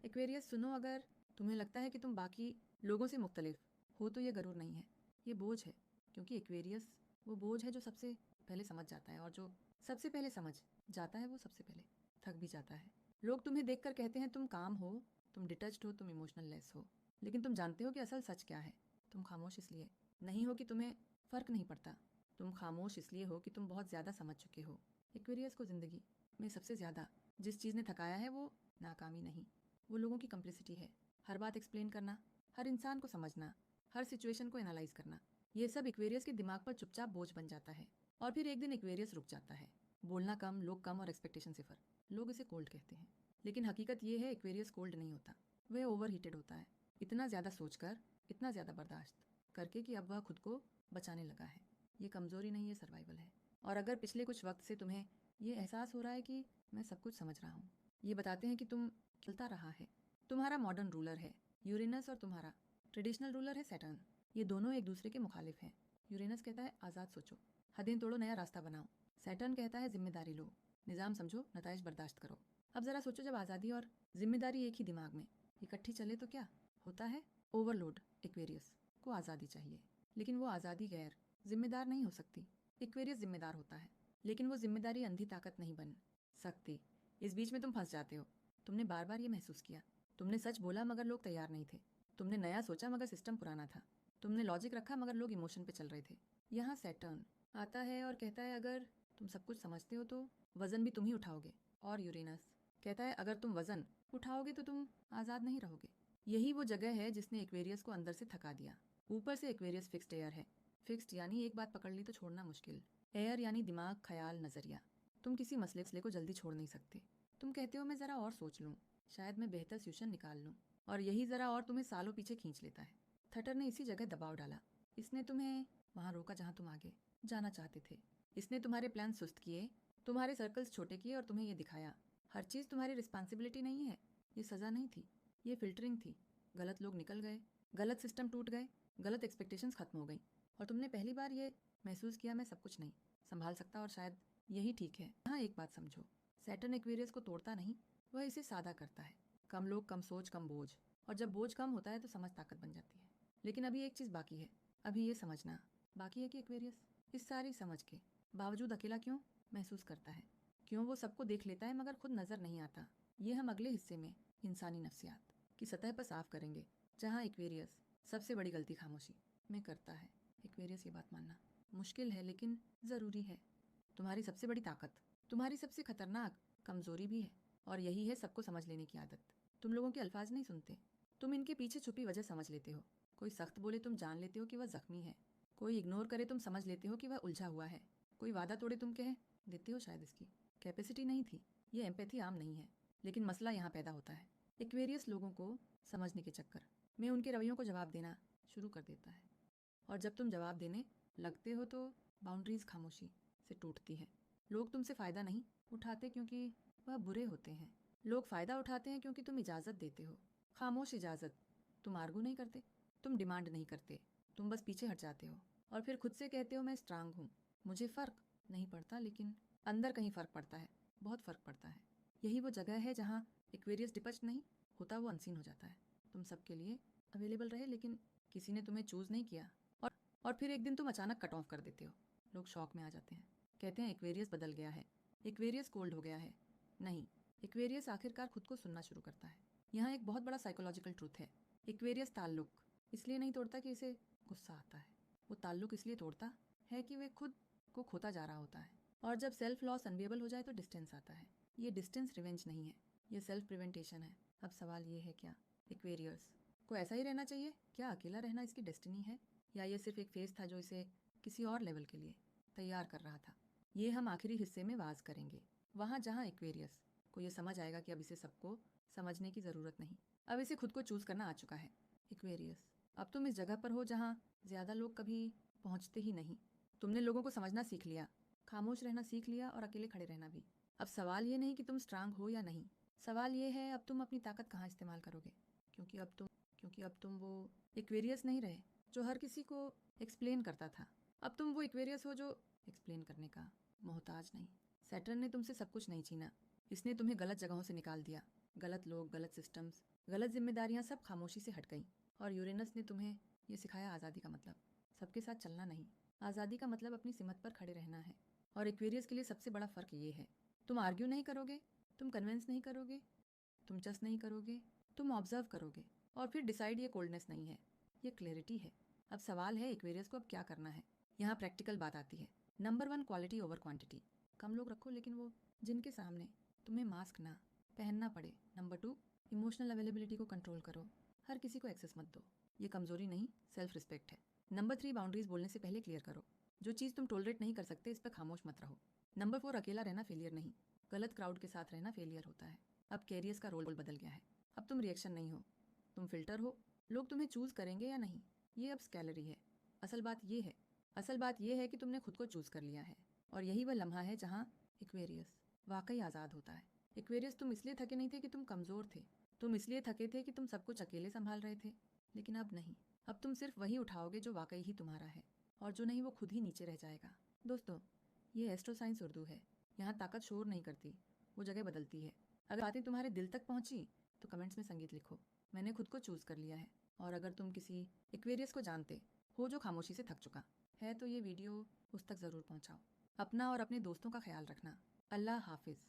Aquarius सुनो, अगर तुम्हें लगता है कि तुम बाकी लोगों से मुख्तलिफ हो तो ये गरूर नहीं है, ये बोझ है। क्योंकि एक्वेरियस वो बोझ है जो सबसे पहले समझ जाता है, और जो सबसे पहले समझ जाता है वो सबसे पहले थक भी जाता है। लोग तुम्हें देखकर कहते हैं तुम काम हो, तुम डिटच्ड हो, तुम इमोशनल लेस हो, लेकिन तुम जानते हो कि असल सच क्या है। तुम खामोश इसलिए नहीं हो कि तुम्हें फर्क नहीं पड़ता, तुम खामोश इसलिए हो कि तुम बहुत ज्यादा समझ चुके हो। एक्वेरियस को जिंदगी में सबसे ज्यादा जिस चीज ने थकाया है वो नाकामी नहीं, वो लोगों की कम्प्लिसिटी है। हर बात एक्सप्लेन करना, हर इंसान को समझना, हर सिचुएशन को एनालाइज करना, ये सब एक्वेरियस के दिमाग पर चुपचाप बोझ बन जाता है। और फिर एक दिन एक्वेरियस रुक जाता है। बोलना कम, लोग कम और एक्सपेक्टेशन सिफर। लोग इसे कोल्ड कहते हैं, लेकिन हकीकत ये है एक्वेरियस कोल्ड नहीं होता, वह ओवर हीटेड होता है। इतना ज्यादा सोचकर, इतना ज्यादा बर्दाश्त करके कि अब वह खुद को बचाने लगा है। ये कमजोरी नहीं, ये सर्वाइवल है। और अगर पिछले कुछ वक्त से तुम्हें ये एहसास हो रहा है कि मैं सब कुछ समझ रहा हूँ, ये बताते हैं कि तुम चलता रहा है। तुम्हारा मॉडर्न रूलर है यूरेनस और तुम्हारा ट्रेडिशनल रूलर है सैटर्न। ये दोनों एक दूसरे के मुखालिफ हैं। यूरेनस कहता है आज़ाद सोचो, हदें तोड़ो, नया रास्ता बनाओ। सैटर्न कहता है जिम्मेदारी लो, निजाम समझो, नताइज बर्दाश्त करो। अब जरा सोचो, जब आज़ादी और जिम्मेदारी एक ही दिमाग में इकट्ठी चले तो क्या होता है? ओवरलोड। एक्वेरियस को आज़ादी चाहिए, लेकिन वो आज़ादी गैर जिम्मेदार नहीं हो सकती। एक्वेरियस जिम्मेदार होता है, लेकिन वो जिम्मेदारी अंधी ताकत नहीं बन सकती। इस बीच में तुम फंस जाते हो। तुमने बार बार ये महसूस किया, तुमने सच बोला मगर लोग तैयार नहीं थे, तुमने नया सोचा मगर सिस्टम पुराना था, तुमने लॉजिक रखा मगर लोग इमोशन पे चल रहे थे। यहाँ सैटर्न आता है और कहता है अगर तुम सब कुछ समझते हो तो वजन भी तुम ही उठाओगे। और यूरेनस कहता है अगर तुम वजन उठाओगे तो तुम आज़ाद नहीं रहोगे। यही वो जगह है जिसने एक्वेरियस को अंदर से थका दिया। ऊपर से एक्वेरियस फिक्स्ड एयर है। फिक्स्ड यानी एक बात पकड़ ली तो छोड़ना मुश्किल। एयर यानी दिमाग, ख्याल, नजरिया। तुम किसी मसले को जल्दी छोड़ नहीं सकते। तुम कहते हो मैं जरा और सोच लूं, शायद मैं बेहतर सॉल्यूशन निकाल लूं, और यही जरा और तुम्हें सालों पीछे खींच लेता है। थटर ने इसी जगह दबाव डाला। इसने तुम्हें वहां रोका जहां तुम आगे जाना चाहते थे। इसने तुम्हारे प्लान सुस्त किए, तुम्हारे सर्कल्स छोटे किए और तुम्हें ये दिखाया हर चीज तुम्हारी रिस्पॉन्सिबिलिटी नहीं है। ये सजा नहीं थी, ये फिल्टरिंग थी। गलत लोग निकल गए, गलत सिस्टम टूट गए, गलत एक्सपेक्टेशंस खत्म हो गई, और तुमने पहली बार ये महसूस किया मैं सब कुछ नहीं संभाल सकता, और शायद यही ठीक है। हाँ, एक बात समझो, सैटर्न एक्वेरियस को तोड़ता नहीं, वह इसे सादा करता है। कम लोग, कम सोच, कम बोझ। और जब बोझ कम होता है तो समझ ताकत बन जाती है। लेकिन अभी एक चीज बाकी है, अभी ये समझना बाकी है कि एक्वेरियस इस सारी समझ के बावजूद अकेला क्यों महसूस करता है, क्यों वो सबको देख लेता है मगर खुद नजर नहीं आता। ये हम अगले हिस्से में इंसानी नफ्सियात की सतह पर साफ करेंगे, जहाँ एक्वेरियस सबसे बड़ी गलती खामोशी में करता है। एक्वेरियस ये बात मानना मुश्किल है लेकिन जरूरी है। तुम्हारी सबसे बड़ी ताकत तुम्हारी सबसे खतरनाक कमजोरी भी है, और यही है सबको समझ लेने की आदत। तुम लोगों के अल्फाज नहीं सुनते, तुम इनके पीछे छुपी वजह समझ लेते हो। कोई सख्त बोले तुम जान लेते हो कि वह जख्मी है, कोई इग्नोर करे तुम समझ लेते हो कि वह उलझा हुआ है, कोई वादा तोड़े तुम कह देते हो शायद इसकी कैपेसिटी नहीं थी। ये एम्पैथी आम नहीं है, लेकिन मसला यहाँ पैदा होता है। एक्वेरियस लोगों को समझने के चक्कर में उनके रवैयों को जवाब देना शुरू कर देता है, और जब तुम जवाब देने लगते हो तो बाउंड्रीज खामोशी से टूटती है। लोग तुमसे फायदा नहीं उठाते क्योंकि वह बुरे होते हैं, लोग फायदा उठाते हैं क्योंकि तुम इजाजत देते हो, खामोश इजाजत। तुम आर्गू नहीं करते, तुम डिमांड नहीं करते, तुम बस पीछे हट जाते हो, और फिर खुद से कहते हो मैं स्ट्रांग हूँ, मुझे फर्क नहीं पड़ता। लेकिन अंदर कहीं फर्क पड़ता है, बहुत फर्क पड़ता है। यही वो जगह है जहाँ एक्वेरियस डिपच नहीं होता, वो अनसीन हो जाता है। तुम सबके लिए अवेलेबल रहे, लेकिन किसी ने तुम्हें चूज नहीं किया, और फिर एक दिन तुम अचानक कट ऑफ कर देते हो। लोग शॉक में आ जाते हैं, कहते हैं एक्वेरियस बदल गया है, एक्वेरियस कोल्ड हो गया है। नहीं, एक्वेरियस आखिरकार खुद को सुनना शुरू करता है। यहाँ एक बहुत बड़ा साइकोलॉजिकल ट्रूथ है। एक्वेरियस ताल्लुक इसलिए नहीं तोड़ता कि इसे गुस्सा आता है, वो ताल्लुक इसलिए तोड़ता है कि वे खुद को खोता जा रहा होता है। और जब सेल्फ लॉस अनबेबल हो जाए तो डिस्टेंस आता है। ये डिस्टेंस रिवेंज नहीं है, ये सेल्फ प्रिवेंटेशन है। अब सवाल ये है, क्या एक्वेरियस को ऐसा ही रहना चाहिए? क्या अकेला रहना इसकी डेस्टिनी है, या ये सिर्फ एक फेज था जो इसे किसी और लेवल के लिए तैयार कर रहा था? ये हम आखिरी हिस्से में वाज करेंगे, वहां जहां एक्वेरियस को ये समझ आएगा कि अब इसे सबको समझने की जरूरत नहीं, अब इसे खुद को चूज करना आ चुका है। एक्वेरियस, अब तुम इस जगह पर हो जहां ज्यादा लोग कभी पहुंचते ही नहीं। तुमने लोगों को समझना सीख लिया, खामोश रहना सीख लिया, और अकेले खड़े रहना भी। अब सवाल ये नहीं कि तुम स्ट्रांग हो या नहीं, सवाल ये है अब तुम अपनी ताकत कहाँ इस्तेमाल करोगे। क्योंकि अब तुम वो एक्वेरियस नहीं रहे जो हर किसी को एक्सप्लेन करता था। अब तुम वो एक्वेरियस हो जो एक्सप्लेन करने का मोहताज नहीं। सैटर्न ने तुमसे सब कुछ नहीं छीना, इसने तुम्हें गलत जगहों से निकाल दिया, गलत लोग, गलत सिस्टम्स, गलत जिम्मेदारियां सब खामोशी से हट गईं और यूरेनस ने तुम्हें ये सिखाया आज़ादी का मतलब सबके साथ चलना नहीं। आज़ादी का मतलब अपनी सिमत पर खड़े रहना है। और एक्वेरियस के लिए सबसे बड़ा फ़र्क ये है, तुम आर्ग्यू नहीं करोगे, तुम कन्विंस नहीं करोगे, तुम जस्ट नहीं करोगे, तुम ऑब्जर्व करोगे और फिर डिसाइड। ये कोल्डनेस नहीं है, ये क्लैरिटी है। अब सवाल है एक्वेरियस को अब क्या करना है। यहाँ प्रैक्टिकल बात आती है। Number 1, quality over quantity. कम लोग रखो लेकिन वो जिनके सामने तुम्हें मास्क ना पहनना पड़े। नंबर 2, इमोशनल अवेलेबिलिटी को कंट्रोल करो। हर किसी को एक्सेस मत दो, ये कमजोरी नहीं सेल्फ रिस्पेक्ट है। नंबर 3, बाउंड्रीज बोलने से पहले क्लियर करो। जो चीज़ तुम टॉलरेट नहीं कर सकते इस पर खामोश मत रहो। नंबर 4, अकेला रहना फेलियर नहीं, गलत क्राउड के साथ रहना फेलियर होता है। अब कैरियर्स का रोल बदल गया है। अब तुम रिएक्शन नहीं हो, तुम फिल्टर हो। लोग तुम्हें चूज करेंगे या नहीं ये अब स्कैलरी है। असल बात ये है कि तुमने खुद को चूज कर लिया है। और यही वह लम्हा है जहाँ एक्वेरियस वाकई आज़ाद होता है। एक्वेरियस, तुम इसलिए थके नहीं थे कि तुम कमज़ोर थे, तुम इसलिए थके थे कि तुम सब कुछ अकेले संभाल रहे थे। लेकिन अब नहीं, अब तुम सिर्फ वही उठाओगे जो वाकई ही तुम्हारा है, और जो नहीं वो खुद ही नीचे रह जाएगा। दोस्तों, ये एस्ट्रो साइंस उर्दू है। यहाँ ताकत शोर नहीं करती, वो जगह बदलती है। अगर बातें तुम्हारे दिल तक पहुँची तो कमेंट्स में संगीत लिखो, मैंने खुद को चूज़ कर लिया है। और अगर तुम किसी एक्वेरियस को जानते हो जो खामोशी से थक चुका है तो ये वीडियो उस तक ज़रूर पहुँचाओ। अपना और अपने दोस्तों का ख्याल रखना। अल्लाह हाफिज़।